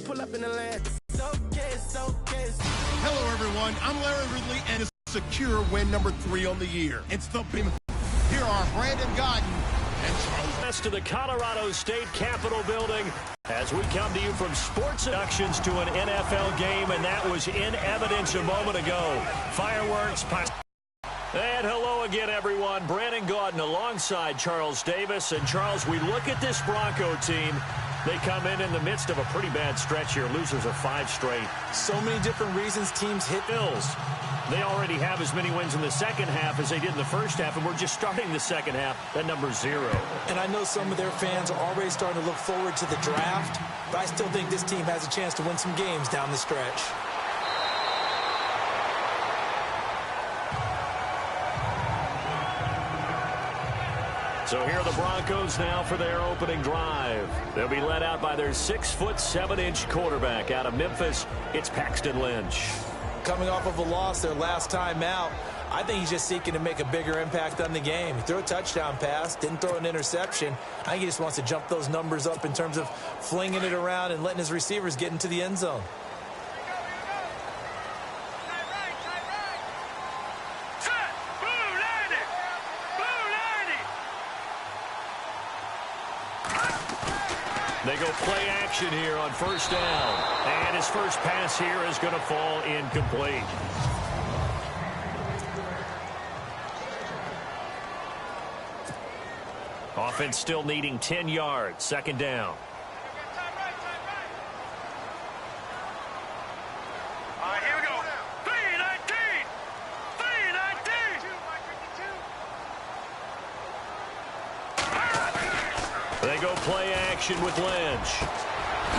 pull up in the land. It's okay, it's okay. Hello, everyone. I'm Larry Ridley, and it's a secure win number 3 on the year. It's the beam. Here are Brandon Godden and Charles. West to the Colorado State Capitol building as we come to you from sports inductions to an NFL game, and that was in evidence a moment ago. Fireworks. And hello again, everyone. Brandon Gaudin alongside Charles Davis. And, Charles, we look at this Bronco team. They come in the midst of a pretty bad stretch here. Losers of 5 straight. So many different reasons teams hit Bills. They already have as many wins in the second half as they did in the first half, and we're just starting the second half. That number's 0. And I know some of their fans are already starting to look forward to the draft, but I still think this team has a chance to win some games down the stretch. So here are the Broncos now for their opening drive. They'll be led out by their 6'7" quarterback out of Memphis. It's Paxton Lynch. Coming off of a loss their last time out, I think he's just seeking to make a bigger impact on the game. He threw a touchdown pass, didn't throw an interception. I think he just wants to jump those numbers up in terms of flinging it around and letting his receivers get into the end zone. They go play action here on first down. And his first pass here is going to fall incomplete. Offense still needing 10 yards. Second down. All right, here we go. 3-19. 3-19. They go play action with Lynch.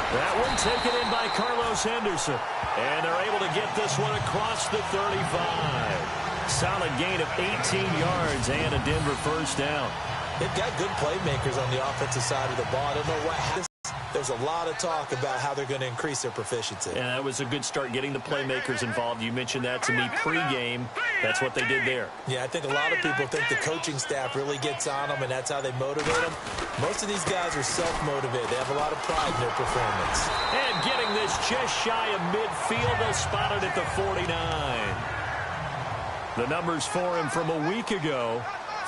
That one taken in by Carlos Henderson. And they're able to get this one across the 35. Solid gain of 18 yards and a Denver first down. They've got good playmakers on the offensive side of the ball. I don't know what happens. There's a lot of talk about how they're going to increase their proficiency. And that was a good start, getting the playmakers involved. You mentioned that to me pregame. That's what they did there. Yeah, I think a lot of people think the coaching staff really gets on them, and that's how they motivate them. Most of these guys are self-motivated. They have a lot of pride in their performance. And getting this just shy of midfield. They'll spot it at the 49. The numbers for him from a week ago.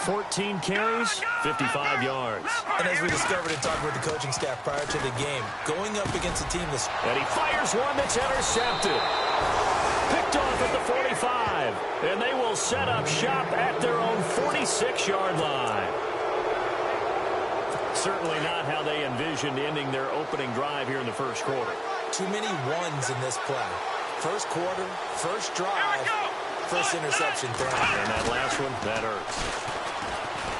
14 carries, 55 yards. And as we discovered in talking with the coaching staff prior to the game, going up against a team that's... And he fires one that's intercepted. Picked off at the 45. And they will set up shop at their own 46-yard line. Certainly not how they envisioned ending their opening drive here in the first quarter. Too many ones in this play. First quarter, first drive, first interception thrown. And that last one, that hurts.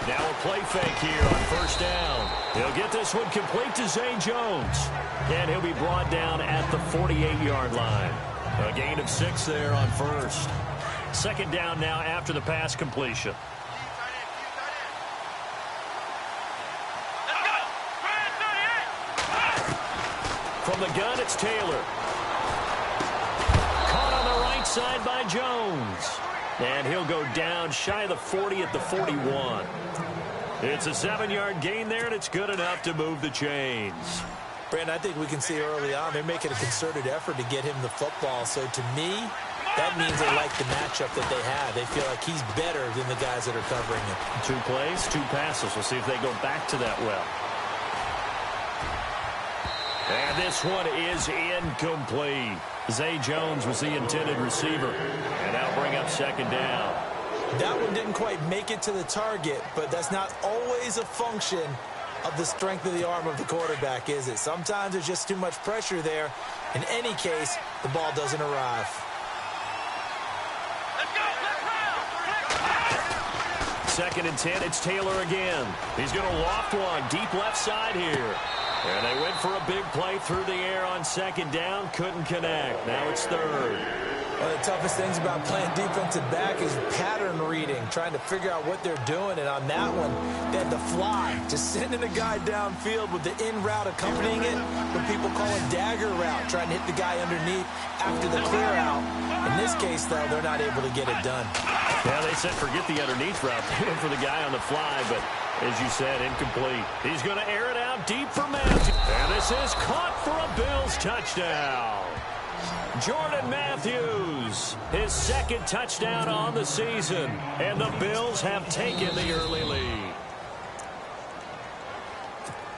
Now a play fake here on first down. He'll get this one complete to Zay Jones. And he'll be brought down at the 48-yard line. A gain of 6 there on first. Second down now after the pass completion. From the gun, it's Taylor. Caught on the right side by Jones. And he'll go down shy of the 40 at the 41. It's a 7-yard gain there, and it's good enough to move the chains. Brandon, I think we can see early on they're making a concerted effort to get him the football. So to me, that means they like the matchup that they have. They feel like he's better than the guys that are covering him. 2 plays, 2 passes. We'll see if they go back to that well. And this one is incomplete. Zay Jones was the intended receiver. And that'll bring up second down. That one didn't quite make it to the target, but that's not always a function of the strength of the arm of the quarterback, is it? Sometimes there's just too much pressure there. In any case, the ball doesn't arrive. Second and 10, it's Taylor again. He's going to loft one deep left side here. And they went for a big play through the air on second down. Couldn't connect. Now it's third. One of the toughest things about playing defensive back is pattern reading, trying to figure out what they're doing. And on that one, they had the fly, just sending a guy downfield with the in route accompanying it, what people call a dagger route, trying to hit the guy underneath after the clear out. In this case, though, they're not able to get it done. Yeah, they said forget the underneath route. They went for the guy on the fly, but as you said, incomplete. He's going to air it out deep for Matthews. And this is caught for a Bills touchdown. Jordan Matthews, his second touchdown on the season. And the Bills have taken the early lead.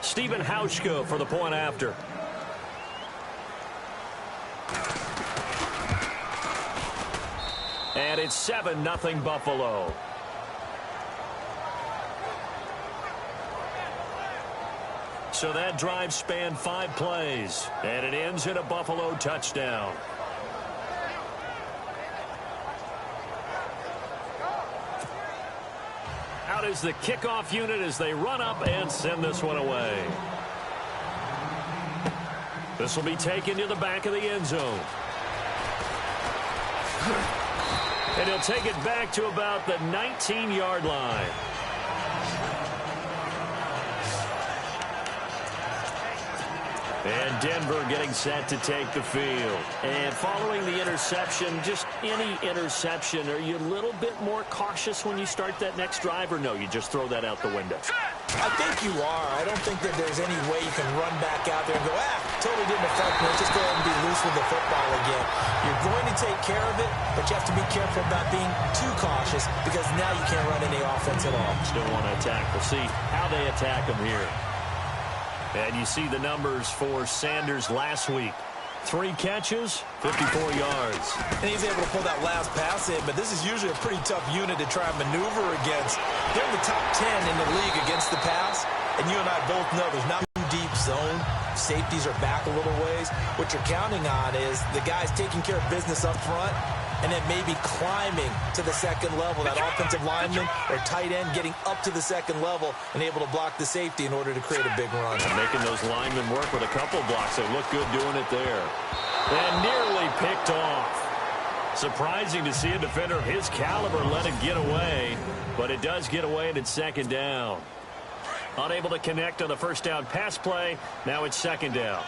Stephen Hauschka for the point after. And it's 7-0 Buffalo. So that drive spanned 5 plays, and it ends in a Buffalo touchdown. Out is the kickoff unit as they run up and send this one away. This will be taken to the back of the end zone. And he'll take it back to about the 19-yard line. And Denver getting set to take the field. And following the interception, just any interception, are you a little bit more cautious when you start that next drive, or no, you just throw that out the window? I think you are. I don't think that there's any way you can run back out there and go, totally didn't affect me. Let's just go ahead and be loose with the football again. You're going to take care of it, but you have to be careful about being too cautious because now you can't run any offense at all. Still want to attack. We'll see how they attack them here. And you see the numbers for Sanders last week. 3 catches, 54 yards. And he's able to pull that last pass in, but this is usually a pretty tough unit to try and maneuver against. They're in the top 10 in the league against the pass, and you and I both know there's not a deep zone. Safeties are back a little ways. What you're counting on is the guys taking care of business up front and then maybe climbing to the second level. That offensive lineman or tight end getting up to the second level and able to block the safety in order to create a big run. And making those linemen work with a couple blocks. They look good doing it there. And nearly picked off. Surprising to see a defender of his caliber let it get away, but it does get away and it's second down. Unable to connect on the first down pass play. Now it's second down.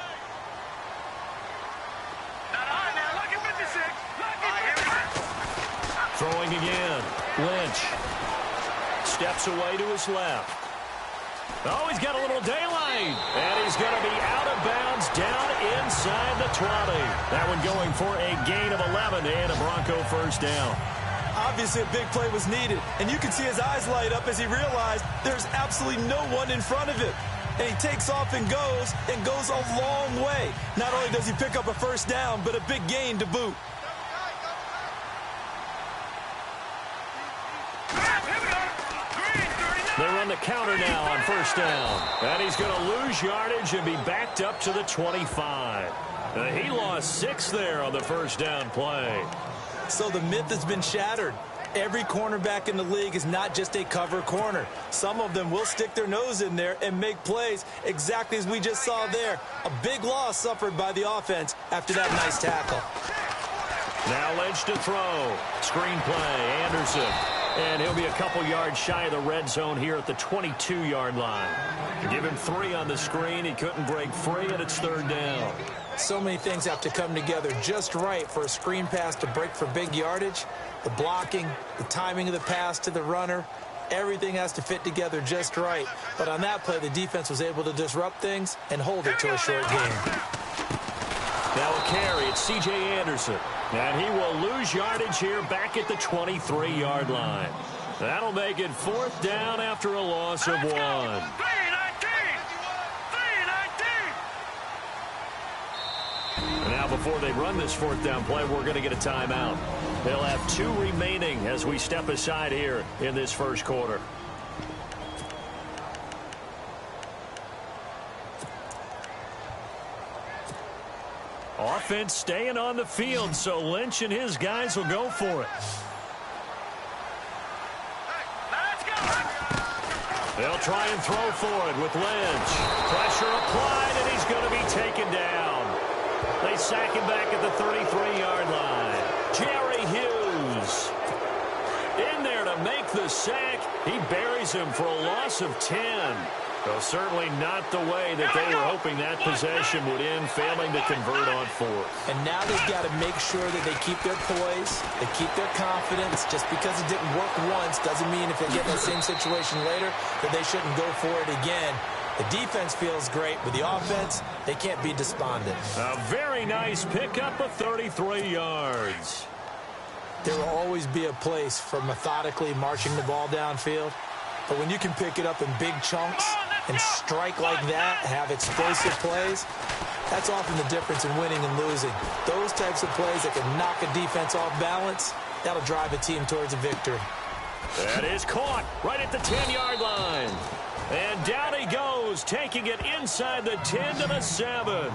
Throwing again. Lynch. Steps away to his left. Oh, he's got a little daylight. And he's going to be out of bounds down inside the 20. That one going for a gain of 11 and a Bronco first down. Obviously, a big play was needed. And you can see his eyes light up as he realized there's absolutely no one in front of him. And he takes off and goes a long way. Not only does he pick up a first down, but a big gain to boot. They run the counter now on first down. And he's going to lose yardage and be backed up to the 25. He lost 6 there on the first down play. So the myth has been shattered. Every cornerback in the league is not just a cover corner. Some of them will stick their nose in there and make plays exactly as we just saw there. A big loss suffered by the offense after that nice tackle. Now Lynch to throw. Screen play, Anderson. And he'll be a couple yards shy of the red zone here at the 22-yard line. Give him 3 on the screen. He couldn't break free, and it's third down. So many things have to come together just right for a screen pass to break for big yardage. The blocking, the timing of the pass to the runner, everything has to fit together just right. But on that play, the defense was able to disrupt things and hold it to a short game. Now a carry. It's C.J. Anderson. And he will lose yardage here back at the 23-yard line. That'll make it fourth down after a loss of 1. Now before they run this fourth down play, we're going to get a timeout. They'll have 2 remaining as we step aside here in this first quarter. Offense staying on the field, so Lynch and his guys will go for it. They'll try and throw for it with Lynch. Pressure applied, and he's going to be taken down. They sack him back at the 33-yard line. Jerry Hughes in there to make the sack. He buries him for a loss of 10. Well, certainly not the way that they were hoping that possession would end, failing to convert on fourth. And now they've got to make sure that they keep their poise, they keep their confidence. Just because it didn't work once doesn't mean if they get in that same situation later that they shouldn't go for it again. The defense feels great, but the offense, they can't be despondent. A very nice pickup of 33 yards. There will always be a place for methodically marching the ball downfield. But when you can pick it up in big chunks and strike like that, have explosive plays, that's often the difference in winning and losing. Those types of plays that can knock a defense off balance, that'll drive a team towards a victory. That is caught right at the 10-yard line. And down he goes, taking it inside the 10 to the 7.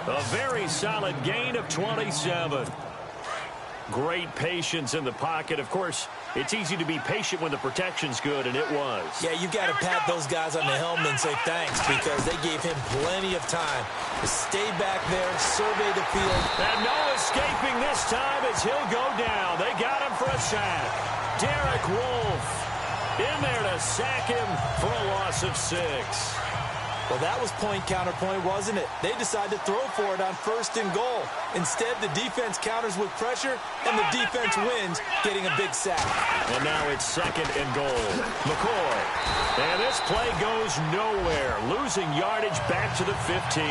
A very solid gain of 27. Great patience in the pocket. Of course, it's easy to be patient when the protection's good, and it was. Yeah, you've got to pat those guys on the helmet and say thanks because they gave him plenty of time to stay back there, survey the field. And no escaping this time as he'll go down. They got him for a sack. Derek Wolfe in there to sack him for a loss of 6. Well, that was point counterpoint, wasn't it? They decided to throw for it on 1st and goal. Instead, the defense counters with pressure, and the defense wins, getting a big sack. And now it's 2nd and goal. McCoy. And this play goes nowhere, losing yardage back to the 15.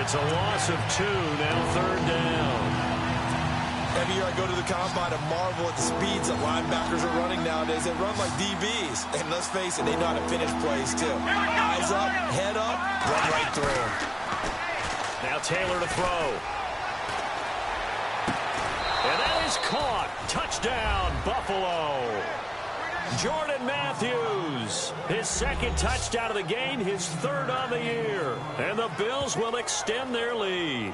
It's a loss of 2, now 3rd down. Every year I go to the combine and marvel at the speeds that linebackers are running nowadays. They run like DBs. And let's face it, they know how to finish plays too. Eyes up, head up, run right through. Now Taylor to throw. And that is caught. Touchdown, Buffalo. Jordan Matthews, his 2nd touchdown of the game, his 3rd on the year. And the Bills will extend their lead.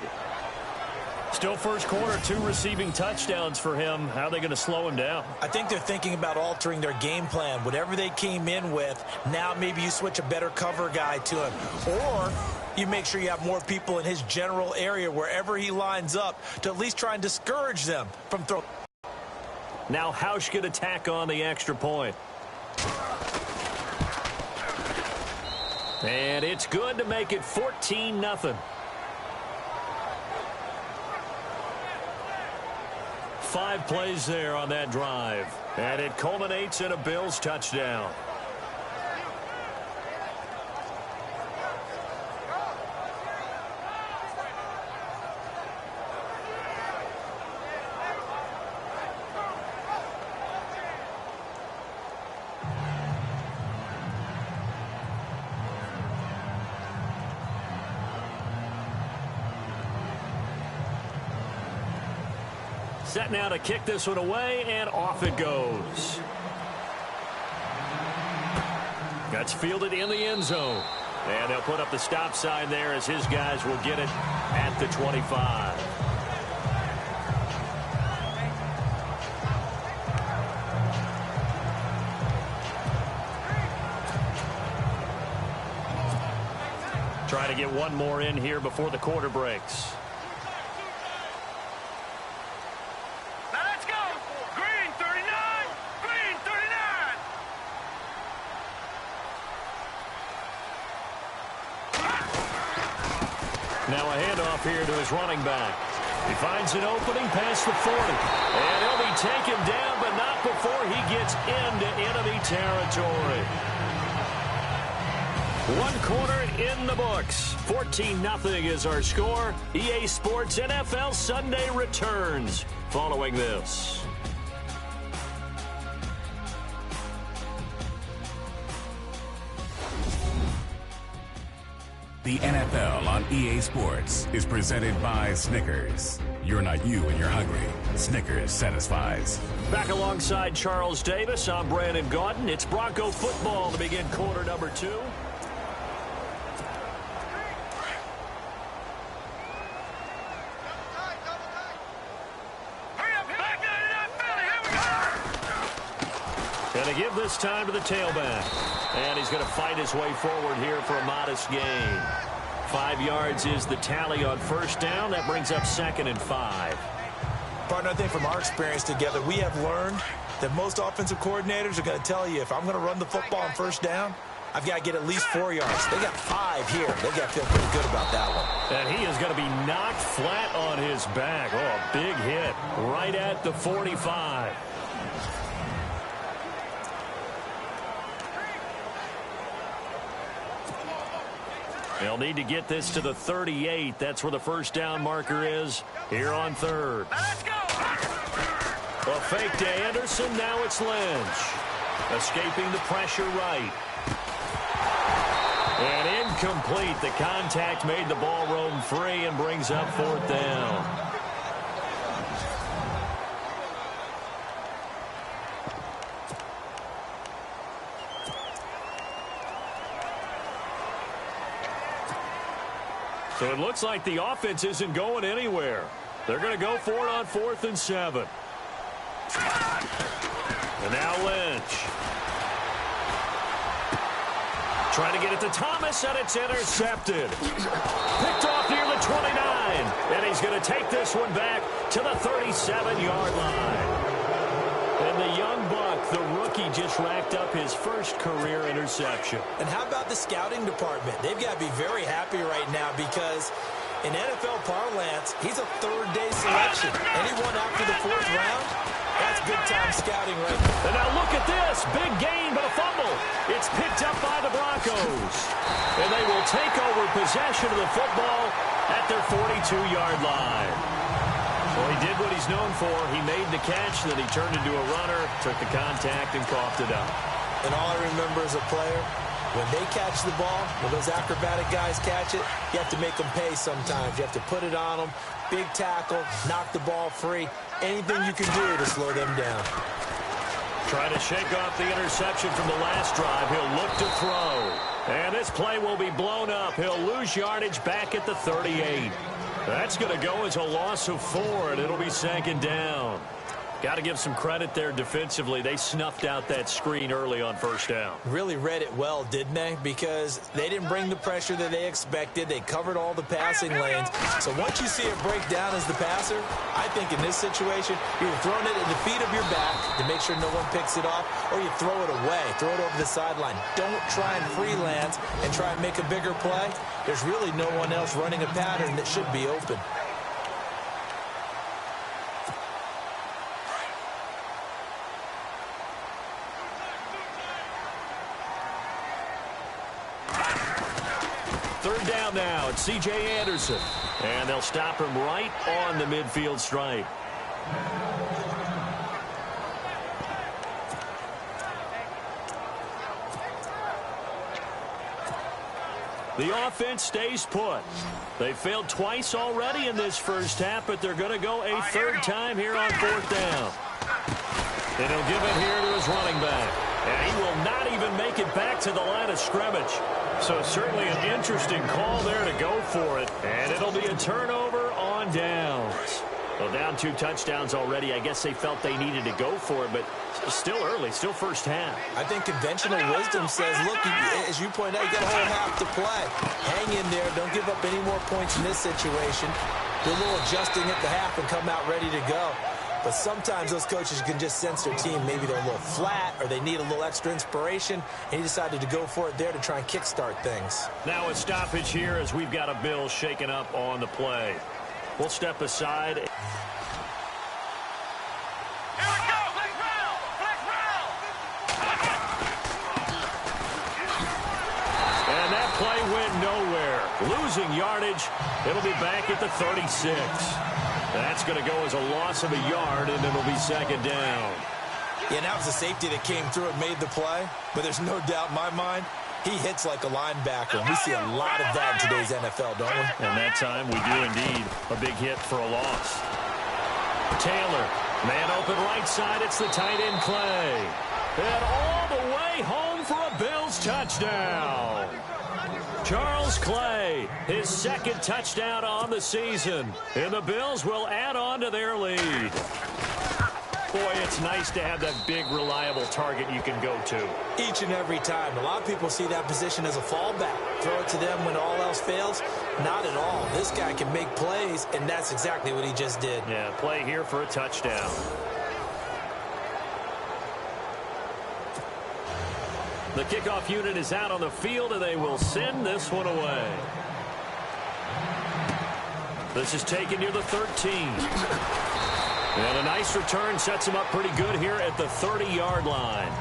Still first quarter, 2 receiving touchdowns for him. How are they going to slow him down? I think they're thinking about altering their game plan. Whatever they came in with, now maybe you switch a better cover guy to him. Or you make sure you have more people in his general area wherever he lines up to at least try and discourage them from throwing. Now Hausch could attack on the extra point. And it's good to make it 14-0. 5 plays there on that drive. And it culminates in a Bills touchdown. Set now to kick this one away, and off it goes. That's fielded in the end zone. And they'll put up the stop sign there as his guys will get it at the 25. Try to get one more in here before the quarter breaks. Now a handoff here to his running back. He finds an opening past the 40. And he'll be taken down, but not before he gets into enemy territory. 1 quarter in the books. 14-0 is our score. EA Sports NFL Sunday returns following this. The NFL on EA Sports is presented by Snickers. You're not you when you're hungry. Snickers satisfies. Back alongside Charles Davis, I'm Brandon Gaudin. It's Bronco football to begin quarter number 2. Going to give this time to the tailback. And he's going to fight his way forward here for a modest gain. 5 yards is the tally on first down. That brings up 2nd and 5. Partner, I think from our experience together, we have learned that most offensive coordinators are going to tell you, if I'm going to run the football on first down, I've got to get at least 4 yards. They got 5 here. They got to feel pretty good about that one. And he is going to be knocked flat on his back. Oh, a big hit right at the 45. They'll need to get this to the 38. That's where the first down marker is here on third. Let's go. A fake to Anderson. Now it's Lynch. Escaping the pressure right. And incomplete. The contact made the ball roam free and brings up fourth down. So it looks like the offense isn't going anywhere. They're going to go for it on 4th and 7. And now Lynch. Trying to get it to Thomas, and it's intercepted. Picked off near the 29. And he's going to take this one back to the 37-yard line. And the young buck, the rookie, just racked up his first career interception. And how about the scouting department? They've got to be very happy right now because in NFL parlance, he's a third-day selection. Anyone after the 4th round, that's big-time scouting right now. And now look at this. Big gain, but a fumble. It's picked up by the Broncos. And they will take over possession of the football at their 42-yard line. Well, he did what he's known for. He made the catch, then he turned into a runner, took the contact, and coughed it up. And all I remember as a player, when they catch the ball, when those acrobatic guys catch it, you have to make them pay sometimes. You have to put it on them, big tackle, knock the ball free. Anything you can do to slow them down. Trying to shake off the interception from the last drive. He'll look to throw. And this play will be blown up. He'll lose yardage back at the 38. That's going to go as a loss of 4, and it'll be 2nd down. Got to give some credit there defensively. They snuffed out that screen early on 1st down. Really read it well, didn't they? Because they didn't bring the pressure that they expected. They covered all the passing lanes. So once you see it break down as the passer, I think in this situation, you're throwing it at the feet of your back to make sure no one picks it off, or you throw it away, throw it over the sideline. Don't try and freelance and try and make a bigger play. There's really no one else running a pattern that should be open. Third down now. It's C.J. Anderson. And they'll stop him right on the midfield stripe. The offense stays put. They failed twice already in this first half, but they're going to go a third time here on 4th down. And he'll give it here to his running back. And he will not even make it back to the line of scrimmage. So certainly an interesting call there to go for it. And it'll be a turnover on downs. Well, down 2 touchdowns already. I guess they felt they needed to go for it, but still early, still first half. I think conventional wisdom says, look, as you point out, you got a whole half to play. Hang in there. Don't give up any more points in this situation. Do a little adjusting at the half and come out ready to go. But sometimes those coaches can just sense their team. Maybe they're a little flat or they need a little extra inspiration, and he decided to go for it there to try and kickstart things. Now a stoppage here as we've got a Bill shaken up on the play. We'll step aside. Here we go. Flex round. Flex round. And that play went nowhere. Losing yardage. It'll be back at the 36. That's going to go as a loss of a yard, and it'll be 2nd down. Yeah, and that was a safety that came through and made the play. But there's no doubt in my mind, he hits like a linebacker. And we see a lot of that in today's NFL, don't we? And that time we do indeed. A big hit for a loss. Taylor, man open right side. It's the tight end Clay. And all the way home for a Bills touchdown. Charles Clay, his 2nd touchdown on the season. And the Bills will add on to their lead. Boy, it's nice to have that big, reliable target you can go to. Each and every time. A lot of people see that position as a fallback. Throw it to them when all else fails. Not at all. This guy can make plays, and that's exactly what he just did. Yeah, play here for a touchdown. The kickoff unit is out on the field, and they will send this one away. This is taken near the 13. And a nice return sets him up pretty good here at the 30-yard line.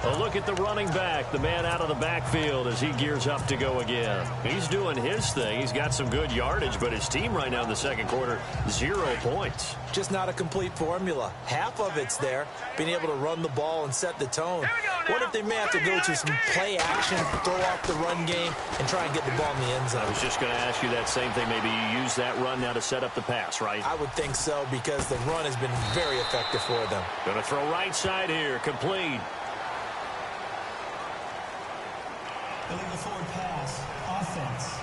A look at the running back, the man out of the backfield as he gears up to go again. He's doing his thing. He's got some good yardage, but his team right now in the second quarter, 0 points. Just not a complete formula. Half of it's there, being able to run the ball and set the tone. What if they may have to go to some play action, throw off the run game, and try and get the ball in the end zone? I was just going to ask you that same thing. Maybe you use that run now to set up the pass, right? I would think so, because the run has been very effective for them. Going to throw right side here, complete. Illegal forward pass, offense.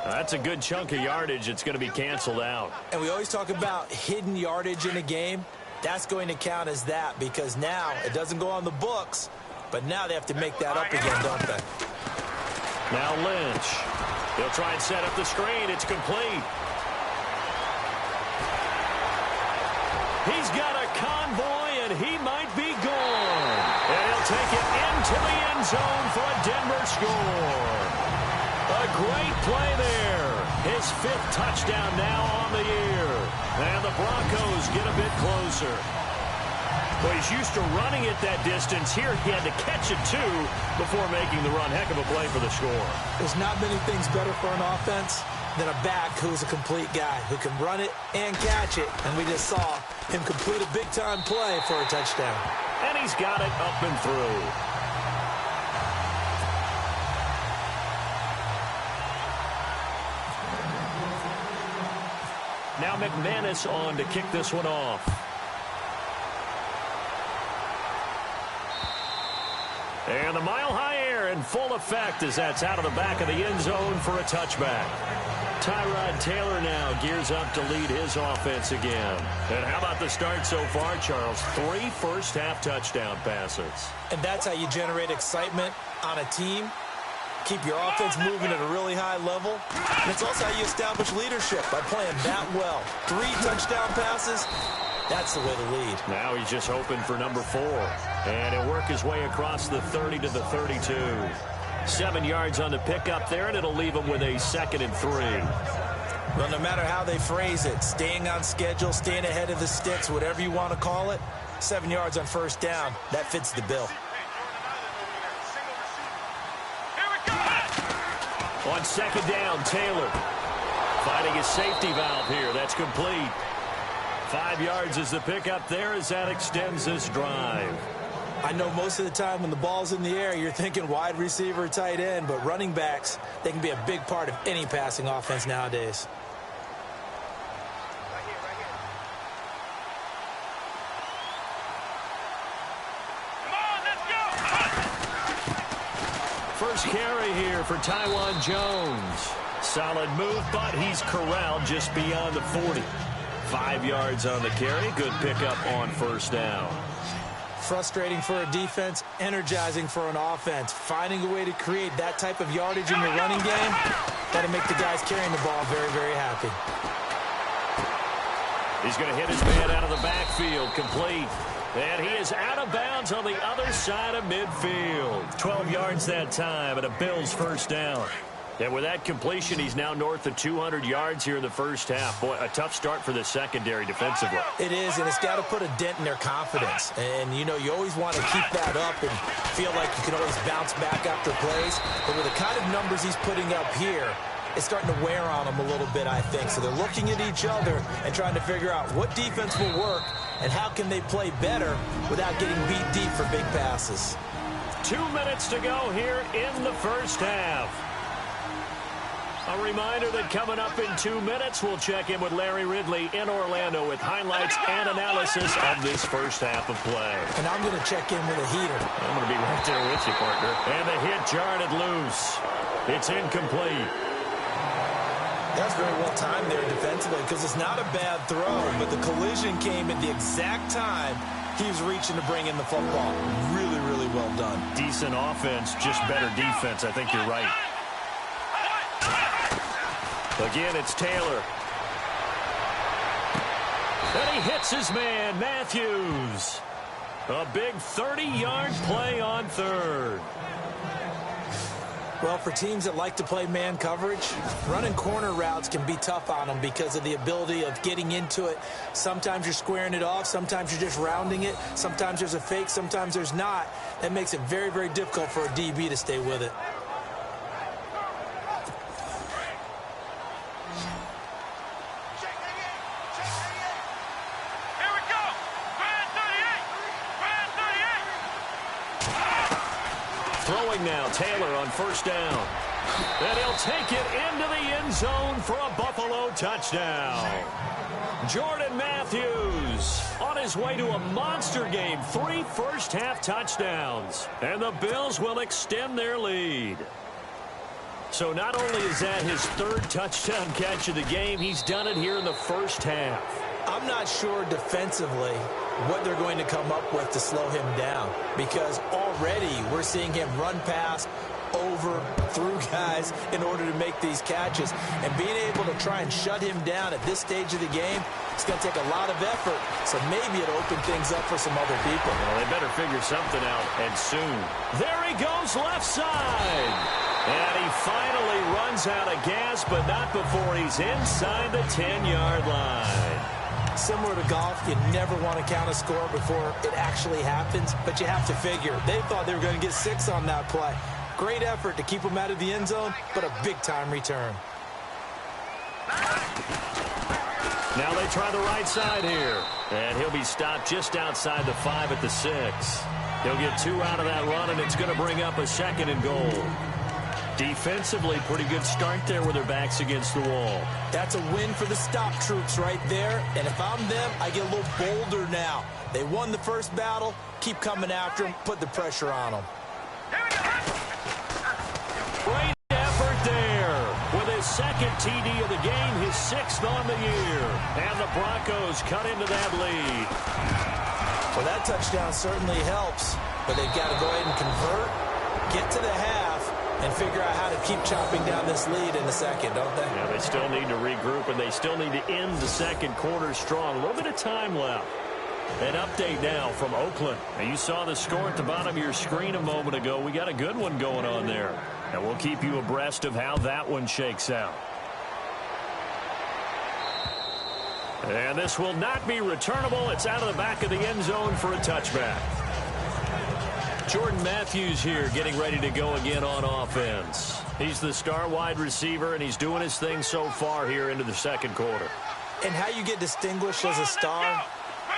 That's a good chunk of yardage. It's going to be canceled out. And we always talk about hidden yardage in a game. That's going to count as that, because now it doesn't go on the books, but now they have to make that up again, don't they? Now Lynch. He'll try and set up the screen. It's complete. He's got a convoy, and he might be gone. And he'll take it into the end zone for a Denver score. A great play there. His 5th touchdown now on the year. And the Broncos get a bit closer. Well, he's used to running it that distance. Here he had to catch it, too, before making the run. Heck of a play for the score. There's not many things better for an offense than a back who's a complete guy, who can run it and catch it. And we just saw him complete a big-time play for a touchdown. And he's got it up and through. Now McManus on to kick this one off. And the mile-high air in full effect as that's out of the back of the end zone for a touchback. Tyrod Taylor now gears up to lead his offense again. And how about the start so far, Charles? 3 first-half touchdown passes. And that's how you generate excitement on a team. Keep your offense moving at a really high level. And it's also how you establish leadership, by playing that well. 3 touchdown passes, that's the way to lead. Now he's just hoping for number 4. And he'll work his way across the 30 to the 32. 7 yards on the pickup there, and it'll leave him with a 2nd and 3. Well, no matter how they phrase it, staying on schedule, staying ahead of the sticks, whatever you want to call it, 7 yards on first down, that fits the bill. On 2nd down, Taylor finding his safety valve here. That's complete. 5 yards is the pickup there as that extends this drive. I know most of the time when the ball's in the air, you're thinking wide receiver, tight end, but running backs, they can be a big part of any passing offense nowadays. First carry here for Taiwan Jones. Solid move, but he's corralled just beyond the 40. 5 yards on the carry. Good pickup on first down. Frustrating for a defense, energizing for an offense. Finding a way to create that type of yardage in your running game, that'll make the guys carrying the ball very, very happy. He's going to hit his man out of the backfield, complete. And he is out of bounds on the other side of midfield. 12 yards that time, and a Bills first down. And with that completion, he's now north of 200 yards here in the first half. Boy, a tough start for the secondary defensively. It is, and it's got to put a dent in their confidence. And, you know, you always want to keep that up and feel like you can always bounce back after plays. But with the kind of numbers he's putting up here, it's starting to wear on them a little bit, I think. So they're looking at each other and trying to figure out what defense will work and how can they play better without getting beat deep for big passes. 2 minutes to go here in the first half. A reminder that coming up in 2 minutes, we'll check in with Larry Ridley in Orlando with highlights and analysis of this first half of play. And I'm going to check in with a heater. I'm going to be right there with you, partner. And the hit jarred it loose. It's incomplete. That's very well timed there defensively, because it's not a bad throw, but the collision came at the exact time he was reaching to bring in the football. Really, really well done. Decent offense, just better defense. I think you're right. Again, it's Taylor. And he hits his man, Matthews. A big 30-yard play on third. Well, for teams that like to play man coverage, running corner routes can be tough on them because of the ability of getting into it. Sometimes you're squaring it off. Sometimes you're just rounding it. Sometimes there's a fake. Sometimes there's not. That makes it very, very difficult for a DB to stay with it. Throwing now, Taylor on first down. And he'll take it into the end zone for a Buffalo touchdown. Jordan Matthews on his way to a monster game. 3 first-half touchdowns. And the Bills will extend their lead. So not only is that his 3rd touchdown catch of the game, he's done it here in the first half. I'm not sure defensively what they're going to come up with to slow him down, because already we're seeing him run past, over, through guys in order to make these catches. And being able to try and shut him down at this stage of the game, it's going to take a lot of effort. So maybe it'll open things up for some other people. Well, they better figure something out, and soon. There he goes left side. And he finally runs out of gas, but not before he's inside the 10-yard line. Similar to golf, you never want to count a score before it actually happens, but you have to figure. They thought they were going to get 6 on that play. Great effort to keep them out of the end zone, but a big-time return. Now they try the right side here. And he'll be stopped just outside the 5 at the 6. He'll get 2 out of that run, and it's going to bring up a 2nd and goal. Defensively, pretty good start there with their backs against the wall. That's a win for the stop troops right there. And if I'm them, I get a little bolder now. They won the first battle. Keep coming after them. Put the pressure on them. Great effort there. With his 2nd TD of the game, his 6th on the year. And the Broncos cut into that lead. Well, that touchdown certainly helps. But they've got to go ahead and convert, get to the half, and figure out how to keep chopping down this lead in the second, don't they? Yeah, they still need to regroup, and they still need to end the second quarter strong. A little bit of time left. An update now from Oakland. Now, you saw the score at the bottom of your screen a moment ago. We got a good one going on there. And we'll keep you abreast of how that one shakes out. And this will not be returnable. It's out of the back of the end zone for a touchback. Jordan Matthews here getting ready to go again on offense. He's the star wide receiver, and he's doing his thing so far here into the second quarter. And how you get distinguished as a star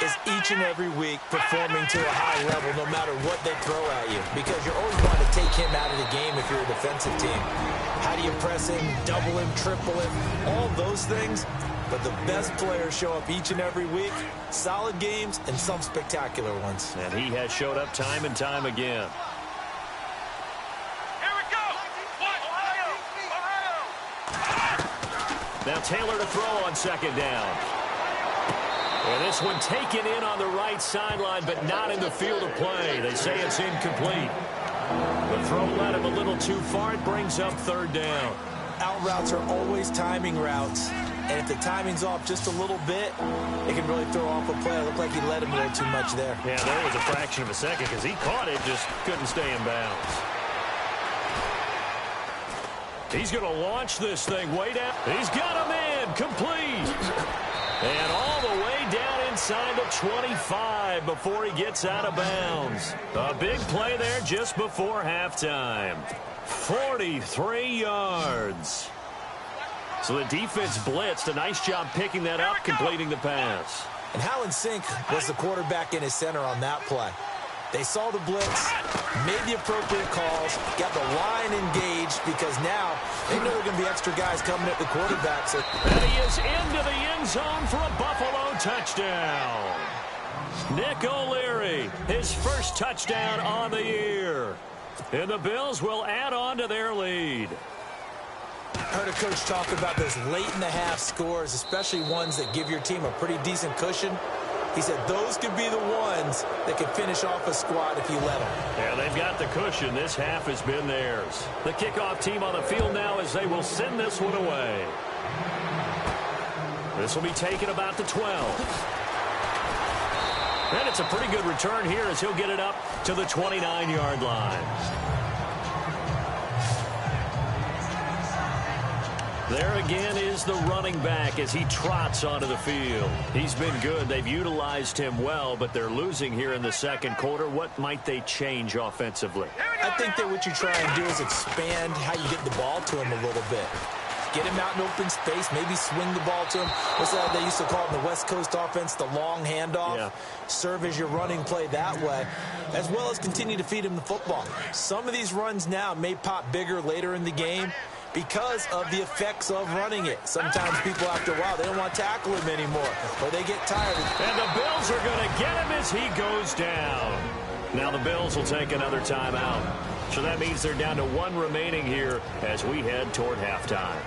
is each and every week performing to a high level no matter what they throw at you, because you're always wanting to take him out of the game if you're a defensive team. How do you press him, double him, triple him, all those things? But the best players show up each and every week. Solid games and some spectacular ones. And he has showed up time and time again. Here we go. Ohio. Now Taylor to throw on 2nd down. And this one taken in on the right sideline, but not in the field of play. They say it's incomplete. The throw led him a little too far. It brings up 3rd down. Out routes are always timing routes. And if the timing's off just a little bit, it can really throw off a play. It looked like he let him a little too much there. Yeah, there was a fraction of a second because he caught it, just couldn't stay in bounds. He's going to launch this thing way down. He's got him in, complete. And all the way down inside the 25 before he gets out of bounds. A big play there just before halftime. 43 yards. So the defense blitzed. A nice job picking that up, completing the pass. And how in sync was the quarterback in his center on that play? They saw the blitz, made the appropriate calls, got the line engaged, because now they know there are going to be extra guys coming at the quarterback. So. And he is into the end zone for a Buffalo touchdown. Nick O'Leary, his first touchdown on the year. And the Bills will add on to their lead. I heard a coach talk about those late-in-the-half scores, especially ones that give your team a pretty decent cushion. He said those could be the ones that could finish off a squad if you let them. Yeah, they've got the cushion. This half has been theirs. The kickoff team on the field now as they will send this one away. This will be taken about the 12. And it's a pretty good return here as he'll get it up to the 29-yard line. There again is the running back as he trots onto the field. He's been good. They've utilized him well, but they're losing here in the second quarter. What might they change offensively? I think that what you try and do is expand how you get the ball to him a little bit. Get him out in open space, maybe swing the ball to him. What's that they used to call it in the West Coast offense, the long handoff? Yeah. Serve as your running play that way, as well as continue to feed him the football. Some of these runs now may pop bigger later in the game because of the effects of running it. Sometimes people, after a while, they don't want to tackle him anymore, or they get tired. And the Bills are going to get him as he goes down. Now the Bills will take another timeout. So that means they're down to one remaining here as we head toward halftime.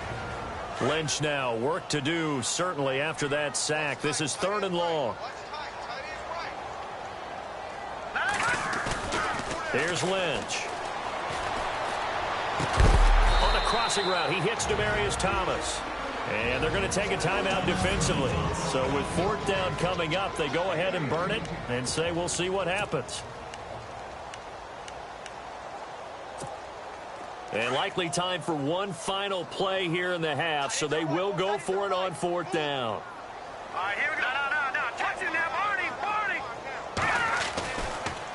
Lynch now, work to do, certainly after that sack. This is 3rd and long. Here's Lynch. On a crossing route, he hits Demaryius Thomas. And they're going to take a timeout defensively. So with 4th down coming up, they go ahead and burn it and say we'll see what happens. And likely time for one final play here in the half, so they will go for it on 4th down. All right, here we go. No. Touch it now, Barney.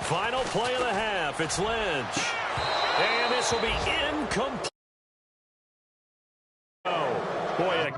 Final play of the half. It's Lynch. And this will be incomplete. Oh, boy,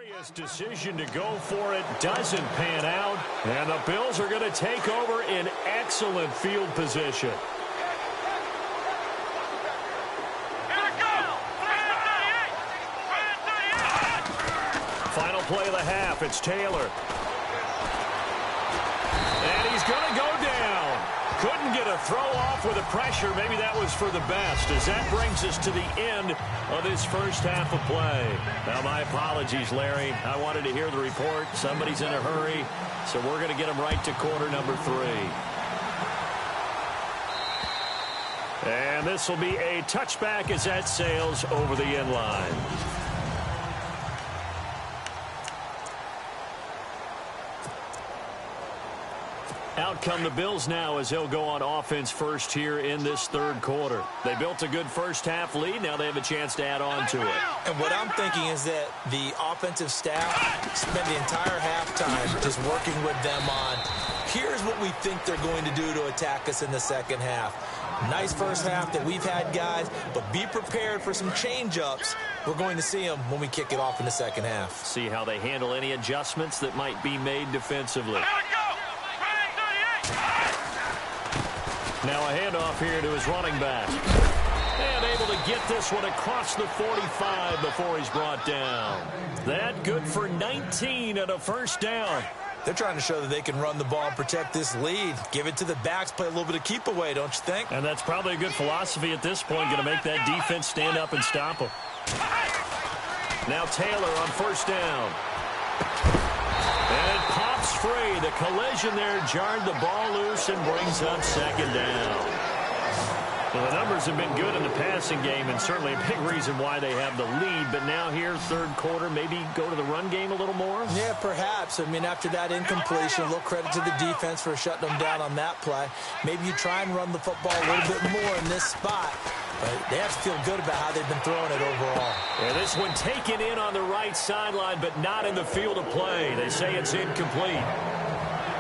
Curious decision to go for it doesn't pan out, and the Bills are going to take over in excellent field position. Final play of the half, it's Taylor. And he's going to go down. Couldn't get a throw off with the pressure. Maybe that was for the best, as that brings us to the end of this first half of play. Now, my apologies, Larry. I wanted to hear the report. Somebody's in a hurry, so we're going to get him right to quarter number 3. And this will be a touchback as that sails over the end line. Out come the Bills now as they'll go on offense first here in this third quarter. They built a good first half lead. Now they have a chance to add on to it. And what I'm thinking is that the offensive staff spent the entire halftime just working with them on, here's what we think they're going to do to attack us in the second half. Nice first half that we've had, guys, but be prepared for some change-ups. We're going to see them when we kick it off in the second half. See how they handle any adjustments that might be made defensively. Now a handoff here to his running back. And able to get this one across the 45 before he's brought down. That good for 19 and a first down. They're trying to show that they can run the ball and protect this lead. Give it to the backs, play a little bit of keep away, don't you think? And that's probably a good philosophy at this point, going to make that defense stand up and stop them. Now Taylor on first down. And it pops free. The collision there jarred the ball loose and brings up second down. Well, the numbers have been good in the passing game, and certainly a big reason why they have the lead. But now here, third quarter, maybe go to the run game a little more? Yeah, perhaps. I mean, after that incompletion, a little credit to the defense for shutting them down on that play. Maybe you try and run the football a little bit more in this spot. But they have to feel good about how they've been throwing it overall. And this one taken in on the right sideline, but not in the field of play. They say it's incomplete.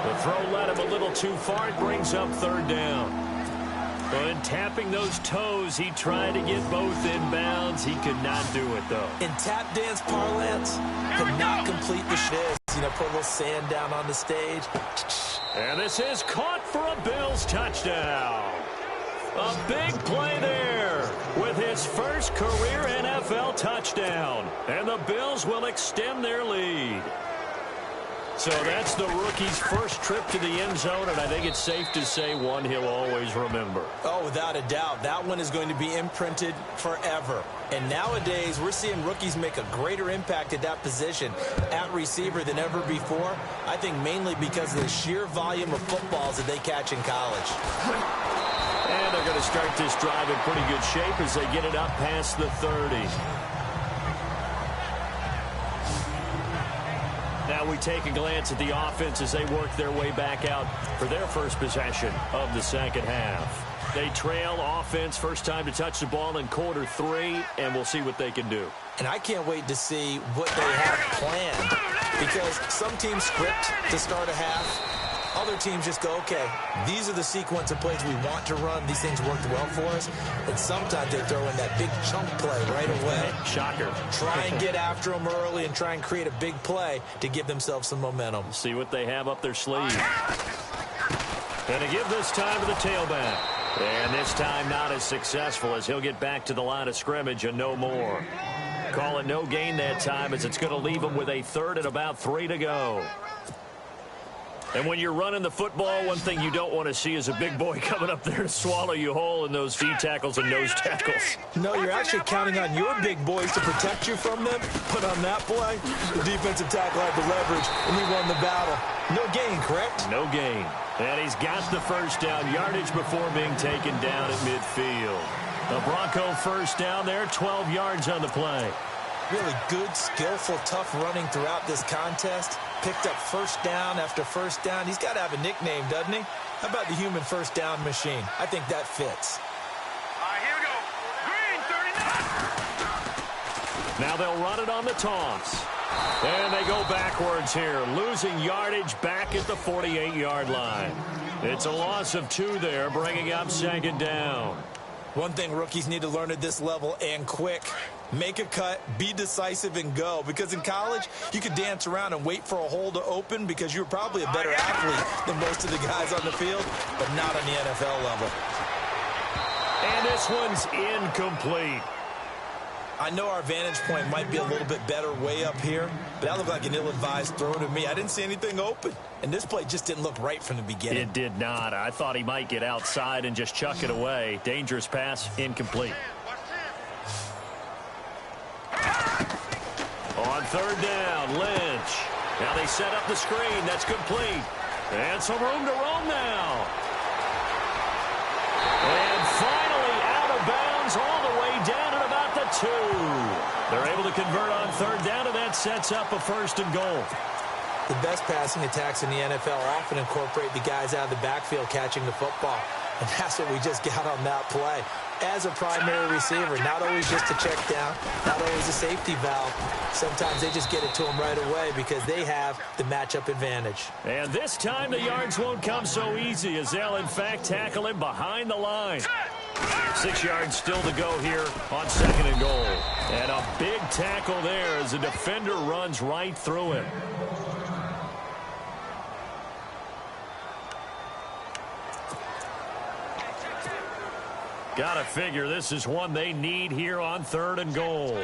The throw led him a little too far. It brings up third down. But tapping those toes, he tried to get both inbounds. He could not do it, though. In tap dance parlance, could not complete the shiz. You know, put a little sand down on the stage. And this is caught for a Bills touchdown. A big play there with his first career NFL touchdown. And the Bills will extend their lead. So that's the rookie's first trip to the end zone, and I think it's safe to say one he'll always remember. Oh, without a doubt. That one is going to be imprinted forever. And nowadays, we're seeing rookies make a greater impact at that position at receiver than ever before. I think mainly because of the sheer volume of footballs that they catch in college. And they're going to start this drive in pretty good shape as they get it up past the 30. Now we take a glance at the offense as they work their way back out for their first possession of the second half. They trail offense, first time to touch the ball in quarter 3, and we'll see what they can do. And I can't wait to see what they have planned, because some teams script to start a half. Other teams just go, okay, these are the sequence of plays we want to run. These things worked well for us. And sometimes they throw in that big chunk play right away. Shocker. Try and get after them early and try and create a big play to give themselves some momentum. See what they have up their sleeve. And to give this time to the tailback. And this time not as successful as he'll get back to the line of scrimmage and no more. Call it no gain that time as it's going to leave him with a third and about 3 to go. And when you're running the football, one thing you don't want to see is a big boy coming up there to swallow you whole in those feet tackles and nose tackles. No, you're actually counting on your big boys to protect you from them. But on that play, the defensive tackle had the leverage, and he won the battle. No gain, correct? No gain. And he's got the first down yardage before being taken down at midfield. The Bronco first down there, 12 yards on the play. Really good, skillful, tough running throughout this contest. Picked up first down after first down. He's got to have a nickname, doesn't he? How about the human first down machine? I think that fits. Here we go. Green, 39. Now they'll run it on the toss. And they go backwards here, losing yardage back at the 48-yard line. It's a loss of 2 there, bringing up second down. One thing rookies need to learn at this level and quick, make a cut, be decisive, and go. Because in college, you could dance around and wait for a hole to open because you're probably a better athlete than most of the guys on the field, but not on the NFL level. And this one's incomplete. I know our vantage point might be a little bit better way up here, but that looked like an ill-advised throw to me. I didn't see anything open, and this play just didn't look right from the beginning. It did not. I thought he might get outside and just chuck it away. Dangerous pass, incomplete. On third down, Lynch. Now they set up the screen. That's complete. And some room to roam now. And finally out of bounds all the way down at about the 2. They're able to convert on third down, and that sets up a 1st and goal. The best passing attacks in the NFL often incorporate the guys out of the backfield catching the football. And that's what we just got on that play. As a primary receiver, not always just a check down, not always a safety valve. Sometimes they just get it to them right away because they have the matchup advantage. And this time the yards won't come so easy as they'll, in fact, tackle him behind the line. 6 yards still to go here on 2nd and goal. And a big tackle there as the defender runs right through him. Gotta figure this is one they need here on 3rd and goal.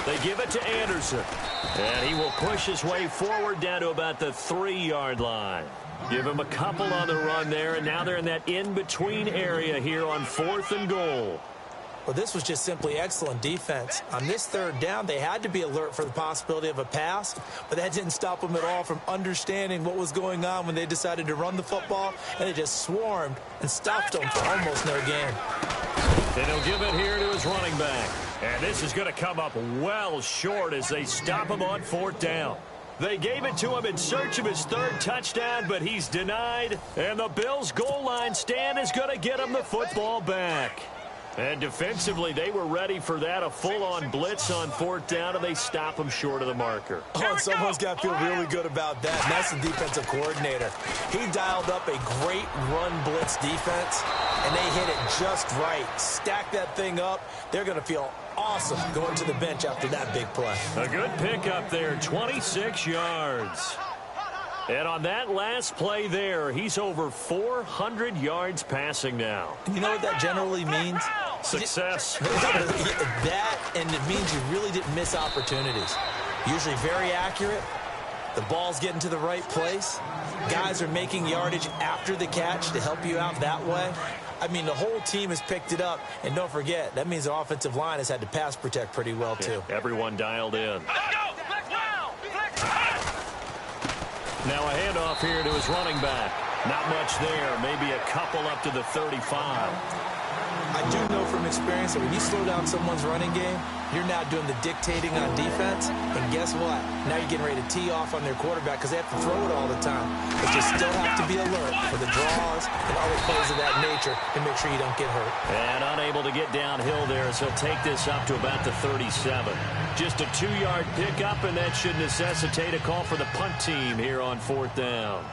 They give it to Anderson. And he will push his way forward down to about the 3-yard line. Give him a couple on the run there, and now they're in that in-between area here on 4th and goal. Well, this was just simply excellent defense. On this 3rd down, they had to be alert for the possibility of a pass, but that didn't stop them at all from understanding what was going on when they decided to run the football, and they just swarmed and stopped them for almost no gain. And he'll give it here to his running back. And this is going to come up well short as they stop him on 4th down. They gave it to him in search of his 3rd touchdown, but he's denied. And the Bills' goal line stand is going to get him the football back. And defensively, they were ready for that, a full-on blitz on 4th down, and they stop him short of the marker. Oh, and someone's got to feel really good about that, and that's the defensive coordinator. He dialed up a great run blitz defense, and they hit it just right. Stack that thing up. They're going to feel awesome going to the bench after that big play. A good pickup there, 26 yards. And on that last play there, he's over 400 yards passing now. And you know what that generally means? Success. That, and it means you really didn't miss opportunities. Usually very accurate. The ball's getting to the right place. Guys are making yardage after the catch to help you out that way. I mean, the whole team has picked it up. And don't forget, that means the offensive line has had to pass protect pretty well, too. Yeah, everyone dialed in. Let's go! Let's wow! Now a handoff here to his running back. Not much there. Maybe a couple up to the 35. I do know from experience that when you slow down someone's running game, you're now doing the dictating on defense. And guess what? Now you're getting ready to tee off on their quarterback because they have to throw it all the time. But you still have to be alert for the draws and other plays of that nature to make sure you don't get hurt. And unable to get downhill there, so take this up to about the 37. Just a 2-yard pickup, and that should necessitate a call for the punt team here on 4th down.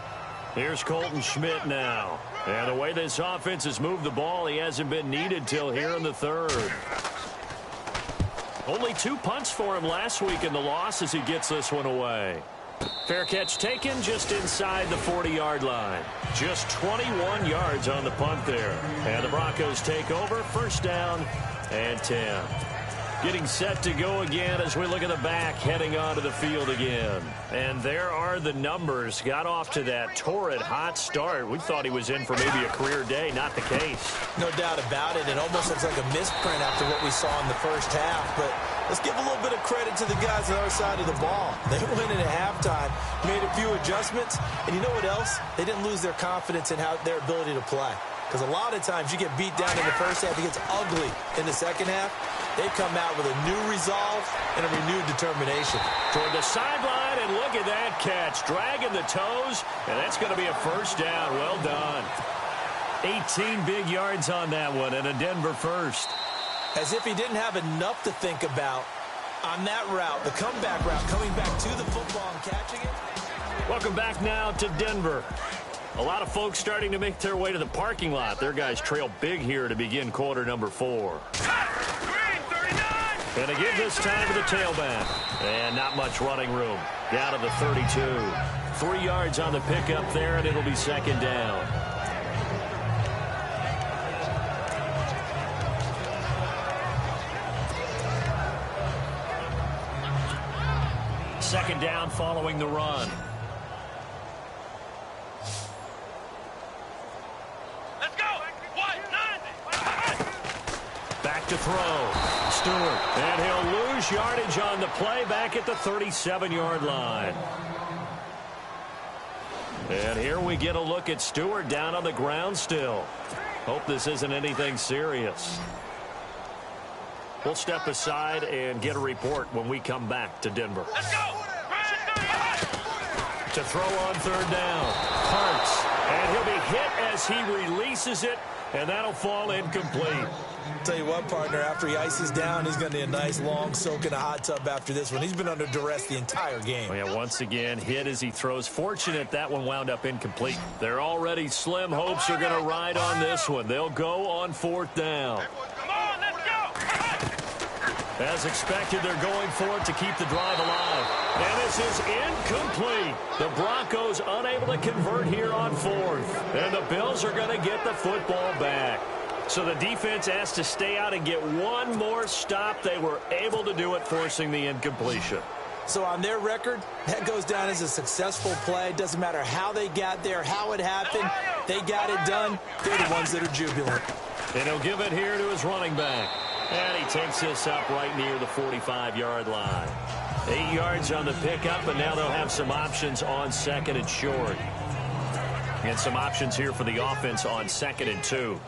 Here's Colton Schmidt now. And the way this offense has moved the ball, he hasn't been needed till here in the 3rd. Only 2 punts for him last week in the loss as he gets this one away. Fair catch taken just inside the 40-yard line. Just 21 yards on the punt there. And the Broncos take over, 1st down and 10. Getting set to go again as we look at the back heading onto the field again. And there are the numbers. Got off to that torrid hot start. We thought he was in for maybe a career day. Not the case. No doubt about it. It almost looks like a misprint after what we saw in the first half. But let's give a little bit of credit to the guys on our side of the ball. They went in at halftime, made a few adjustments. And you know what else? They didn't lose their confidence in their ability to play. Because a lot of times you get beat down in the first half. It gets ugly in the second half. They've come out with a new resolve and a renewed determination. Toward the sideline, and look at that catch. Dragging the toes, and that's going to be a 1st down. Well done. 18 big yards on that one, and a Denver 1st. As if he didn't have enough to think about on that route, the comeback route, coming back to the football and catching it. Welcome back now to Denver. A lot of folks starting to make their way to the parking lot. Their guys trail big here to begin quarter number 4. And it gives us time to the tailback. And not much running room. Down to the 32. 3 yards on the pickup there, and it'll be second down. Second down following the run. Let's go. Back to throw. Stewart. And he'll lose yardage on the play back at the 37-yard line. And here we get a look at Stewart down on the ground still. Hope this isn't anything serious. We'll step aside and get a report when we come back to Denver. Let's go. To throw on third down. Hurts. And he'll be hit as he releases it, and that'll fall incomplete. Tell you what, partner, after he ices down, he's going to need a nice long soak in a hot tub after this one. He's been under duress the entire game. Oh, yeah, once again, hit as he throws. Fortunate that one wound up incomplete. They're already slim hopes are going to ride on this one. They'll go on fourth down. Come on, let's go. As expected, they're going for it to keep the drive alive. And this is incomplete. The Broncos unable to convert here on fourth. And the Bills are going to get the football back. So the defense asked to stay out and get one more stop. They were able to do it, forcing the incompletion. So on their record, that goes down as a successful play. Doesn't matter how they got there, how it happened. They got it done. They're the ones that are jubilant. And he'll give it here to his running back. And he takes this up right near the 45-yard line. 8 yards on the pickup, and now they'll have some options on second and short. And some options here for the offense on second and 2.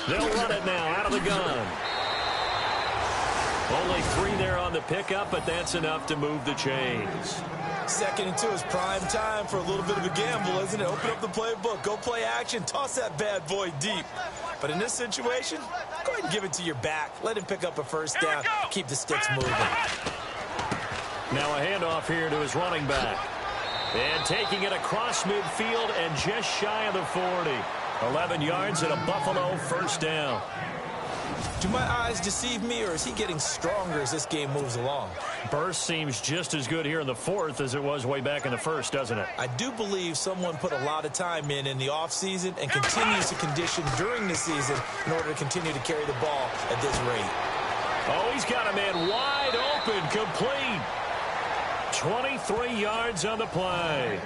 They'll run it now out of the gun. Only 3 there on the pickup, but that's enough to move the chains. Second and 2 is prime time for a little bit of a gamble, isn't it? Open up the playbook, go play action, toss that bad boy deep. But in this situation, go ahead and give it to your back. Let him pick up a first down. Keep the sticks moving. Now a handoff here to his running back. And taking it across midfield and just shy of the 40. 11 yards and a Buffalo first down. Do my eyes deceive me, or is he getting stronger as this game moves along? Burst seems just as good here in the fourth as it was way back in the first, doesn't it? I do believe someone put a lot of time in the offseason and continues to condition during the season in order to continue to carry the ball at this rate. Oh, he's got a man wide open, complete. 23 yards on the play.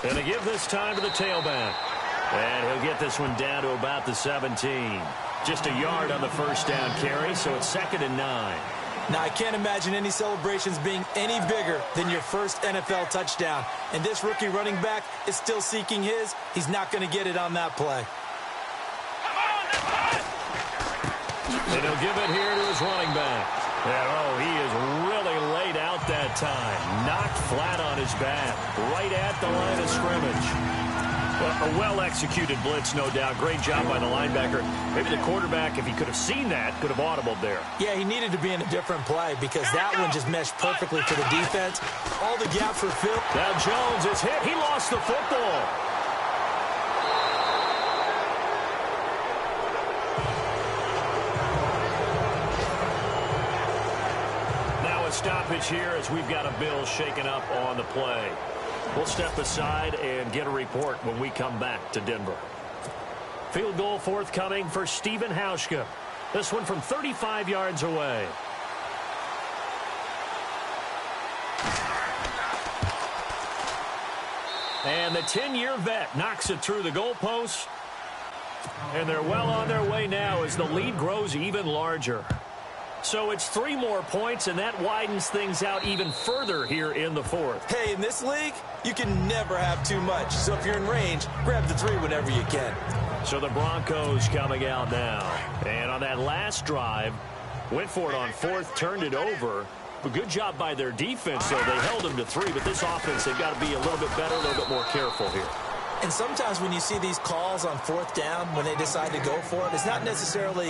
And they give this time to the tailback. And he'll get this one down to about the 17. Just a yard on the first down carry, so it's second and 9. Now, I can't imagine any celebrations being any bigger than your first NFL touchdown. And this rookie running back is still seeking his. He's not going to get it on that play. And he'll give it here to his running back. And, oh, he is really laid out that time. Knocked flat on his back. Right at the line of scrimmage. Well, a well-executed blitz, no doubt. Great job by the linebacker. Maybe the quarterback, if he could have seen that, could have audibled there. Yeah, he needed to be in a different play because that one just meshed perfectly for the defense. All the gaps were filled. Now Jones is hit. He lost the football. Stoppage here as we've got a Bill shaken up on the play. We'll step aside and get a report when we come back to Denver. Field goal forthcoming for Stephen Hauschka. This one from 35 yards away. And the 10-year vet knocks it through the goalpost. And they're well on their way now as the lead grows even larger. So it's 3 more points, and that widens things out even further here in the fourth. Hey, in this league, you can never have too much. So if you're in range, grab the 3 whenever you can. So the Broncos coming out now. And on that last drive, went for it on fourth, turned it over. A good job by their defense, though. They held them to 3, but this offense, they've got to be a little bit better, a little bit more careful here. And sometimes when you see these calls on 4th down, when they decide to go for it, it's not necessarily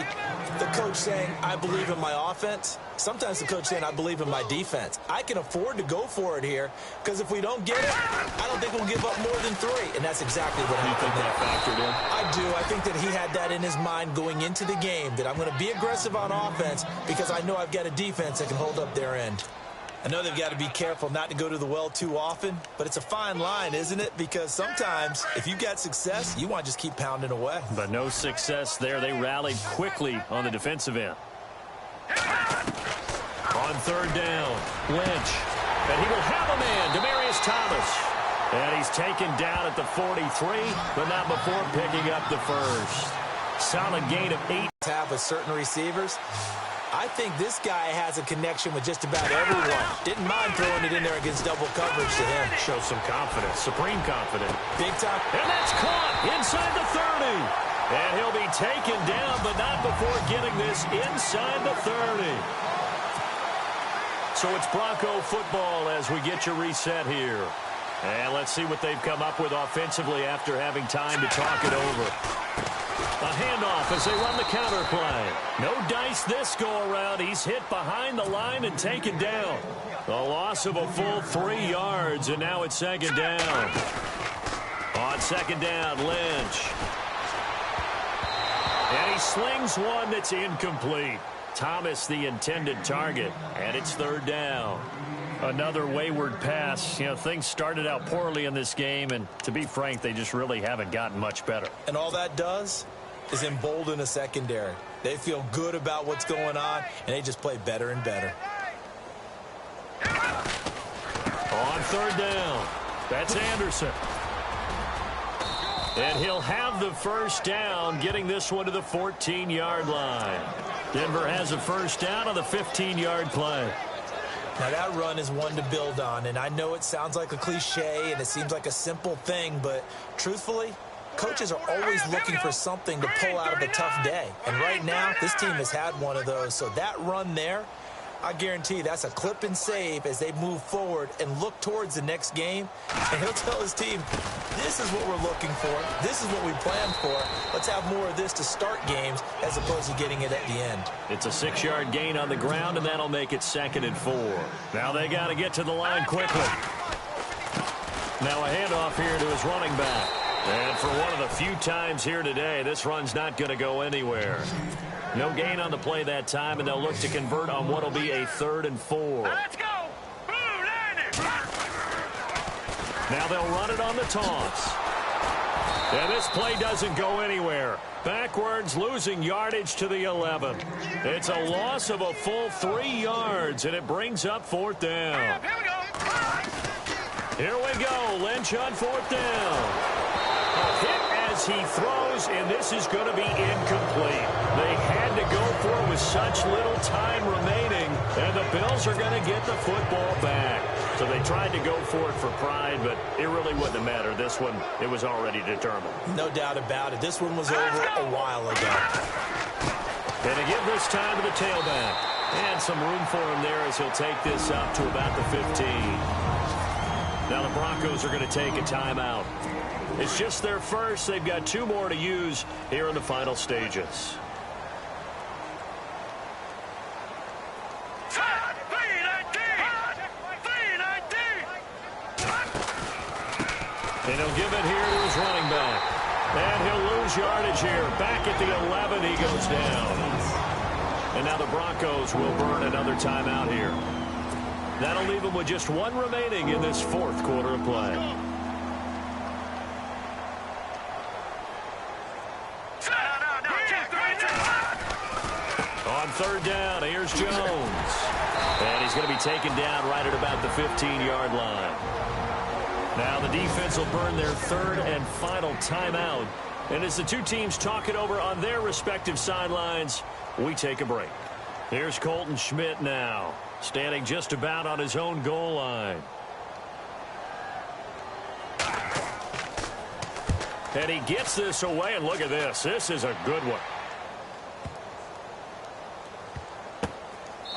the coach saying, I believe in my offense. Sometimes the coach saying, I believe in my defense. I can afford to go for it here because if we don't get it, I don't think we'll give up more than 3. And that's exactly what happened. You think that factored in? I do. I think that he had that in his mind going into the game, that I'm going to be aggressive on offense because I know I've got a defense that can hold up their end. I know they've got to be careful not to go to the well too often, but it's a fine line, isn't it? Because sometimes if you've got success, you want to just keep pounding away. But no success there. They rallied quickly on the defensive end. On 3rd down, Lynch. And he will have a man, Demaryius Thomas. And he's taken down at the 43, but not before picking up the first. Solid gain of 8. Have with certain receivers. I think this guy has a connection with just about everyone. Didn't mind throwing it in there against double coverage to him. Shows some confidence, supreme confidence. Big time. And that's caught inside the 30. And he'll be taken down, but not before getting this inside the 30. So it's Bronco football as we get you reset here. And let's see what they've come up with offensively after having time to talk it over. A handoff as they run the counter play. No dice this go-around. He's hit behind the line and taken down. A loss of a full 3 yards, and now it's 2nd down. On 2nd down, Lynch. And he slings one that's incomplete. Thomas the intended target, and it's 3rd down. Another wayward pass. You know, things started out poorly in this game, and to be frank, they just really haven't gotten much better. And all that does is embolden a secondary. They feel good about what's going on, and they just play better and better. On 3rd down, that's Anderson. And he'll have the first down, getting this one to the 14-yard line. Denver has a first down on the 15-yard play. Now, that run is one to build on, and I know it sounds like a cliche and it seems like a simple thing, but truthfully, coaches are always looking for something to pull out of a tough day. And right now, this team has had one of those. So that run there, I guarantee that's a clip and save as they move forward and look towards the next game. And he'll tell his team, this is what we're looking for. This is what we planned for. Let's have more of this to start games as opposed to getting it at the end. It's a 6-yard gain on the ground, and that'll make it 2nd and 4. Now they got to get to the line quickly. Now a handoff here to his running back. And for one of the few times here today, this run's not going to go anywhere. No gain on the play that time, and they'll look to convert on what will be a 3rd and 4. Let's go! Blue landed! Now they'll run it on the toss. And this play doesn't go anywhere. Backwards, losing yardage to the 11. It's a loss of a full 3 yards, and it brings up 4th down. Here we go! Here we go. Lynch on 4th down. A hit as he throws, and this is going to be incomplete. They had to go for it with such little time remaining, and the Bills are going to get the football back. So they tried to go for it for pride, but it really wouldn't have mattered. This one, it was already determined. No doubt about it. This one was over a while ago. And to give this time to the tailback. And some room for him there as he'll take this up to about the 15. Now the Broncos are going to take a timeout. It's just their first. They've got 2 more to use here in the final stages. And he'll give it here to his running back. And he'll lose yardage here. Back at the 11, he goes down. And now the Broncos will burn another timeout here. That'll leave them with just 1 remaining in this 4th quarter of play. On 3rd down, here's Jones. And he's going to be taken down right at about the 15-yard line. Now the defense will burn their 3rd and final timeout. And as the 2 teams talk it over on their respective sidelines, we take a break. Here's Colton Schmidt now, standing just about on his own goal line. And he gets this away, and look at this. This is a good one.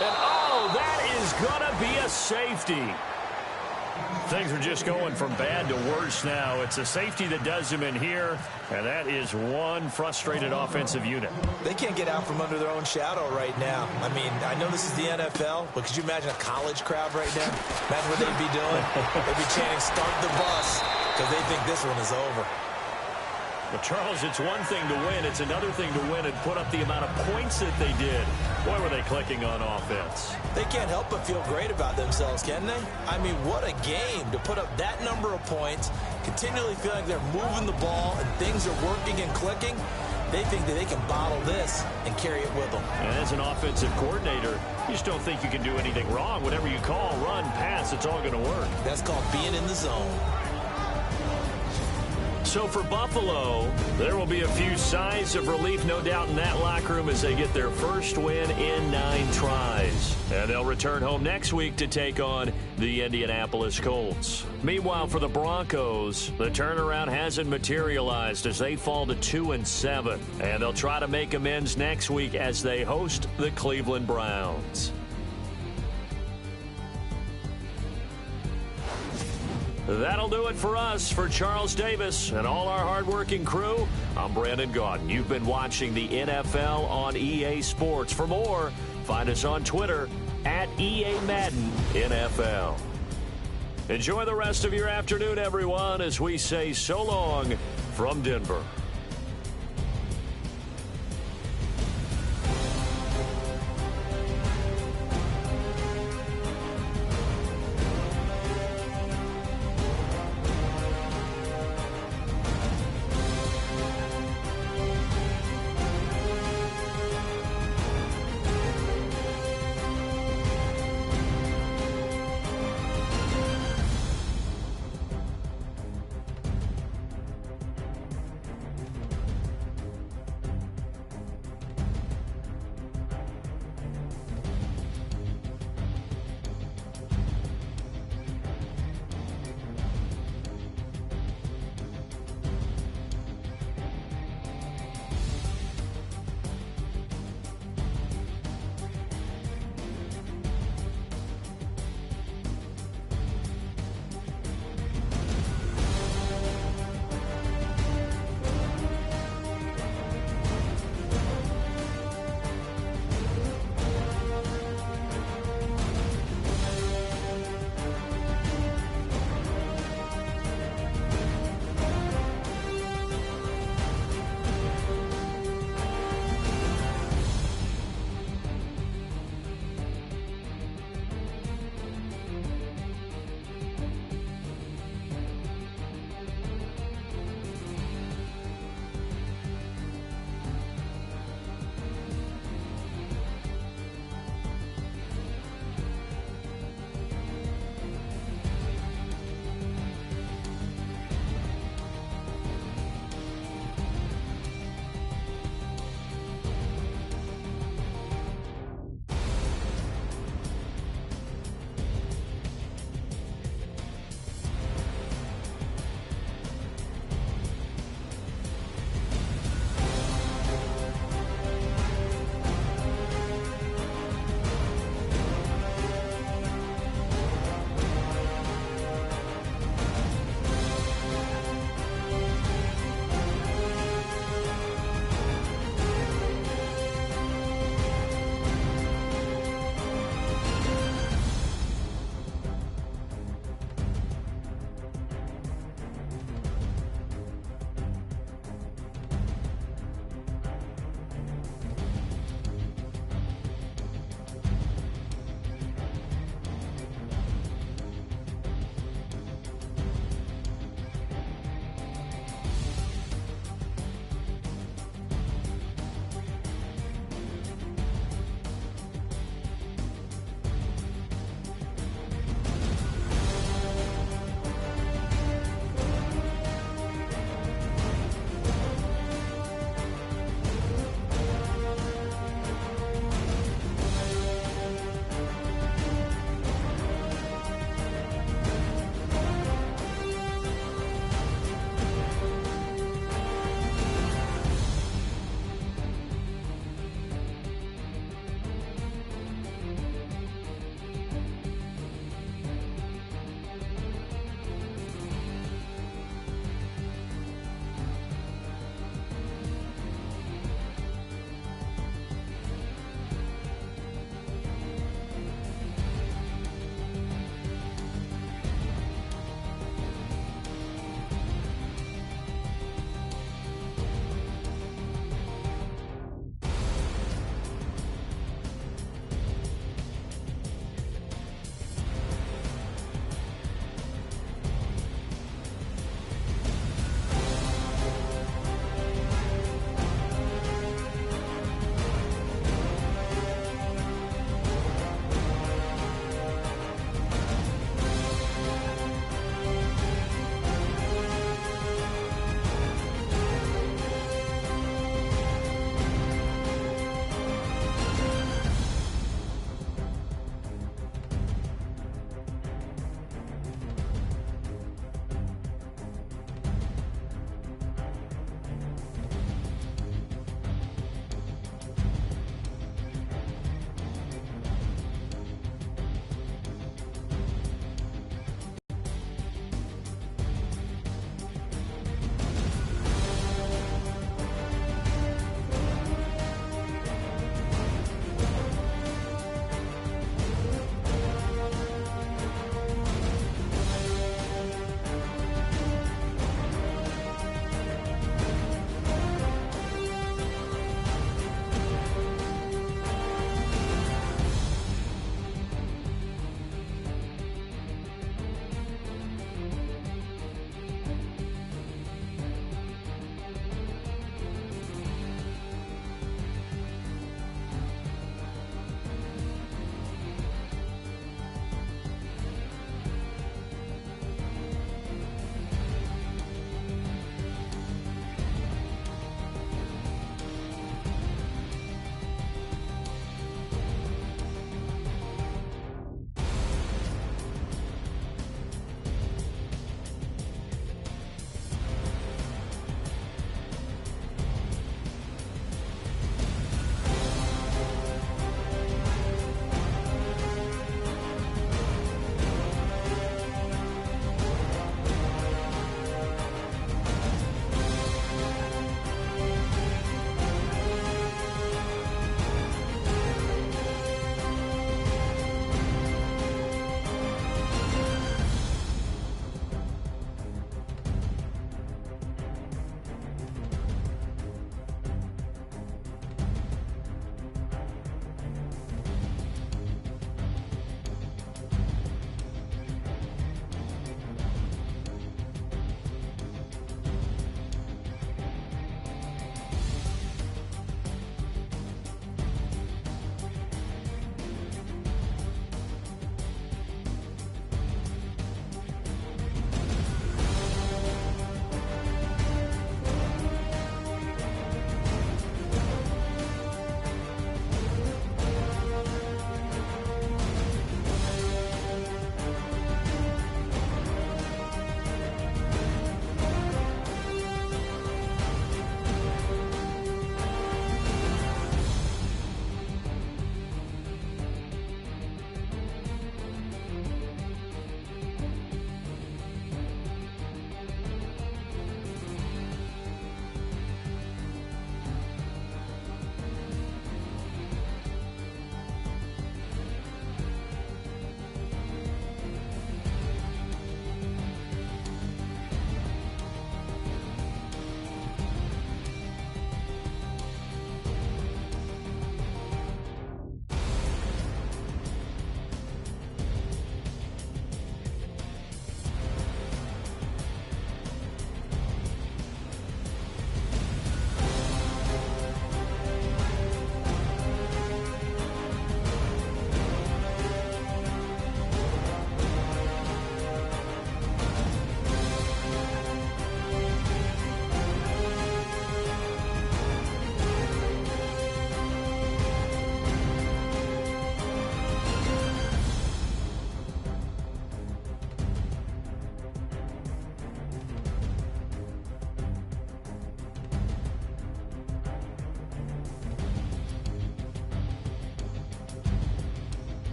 And, oh, that is going to be a safety. Things are just going from bad to worse now. It's a safety that does him in here, and that is one frustrated offensive unit. They can't get out from under their own shadow right now. I mean, I know this is the NFL, but could you imagine a college crowd right now? Imagine what they'd be doing. They'd be chanting, "Start the bus," because they think this one is over. But, Charles, it's one thing to win. It's another thing to win and put up the amount of points that they did. Boy, were they clicking on offense. They can't help but feel great about themselves, can they? I mean, what a game to put up that number of points, continually feeling like they're moving the ball and things are working and clicking. They think that they can bottle this and carry it with them. And as an offensive coordinator, you just don't think you can do anything wrong. Whatever you call, run, pass, it's all going to work. That's called being in the zone. So for Buffalo, there will be a few sighs of relief, no doubt, in that locker room as they get their first win in 9 tries. And they'll return home next week to take on the Indianapolis Colts. Meanwhile, for the Broncos, the turnaround hasn't materialized as they fall to 2-7. And they'll try to make amends next week as they host the Cleveland Browns. That'll do it for us. For Charles Davis and all our hardworking crew, I'm Brandon Gaudin. You've been watching the NFL on EA Sports. For more, find us on Twitter at EA Madden NFL. Enjoy the rest of your afternoon, everyone, as we say so long from Denver.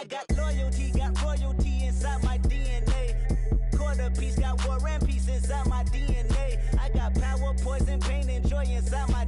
got loyalty, got royalty inside my DNA. Quarter piece, got war and peace inside my DNA. I got power, poison, pain, and joy inside my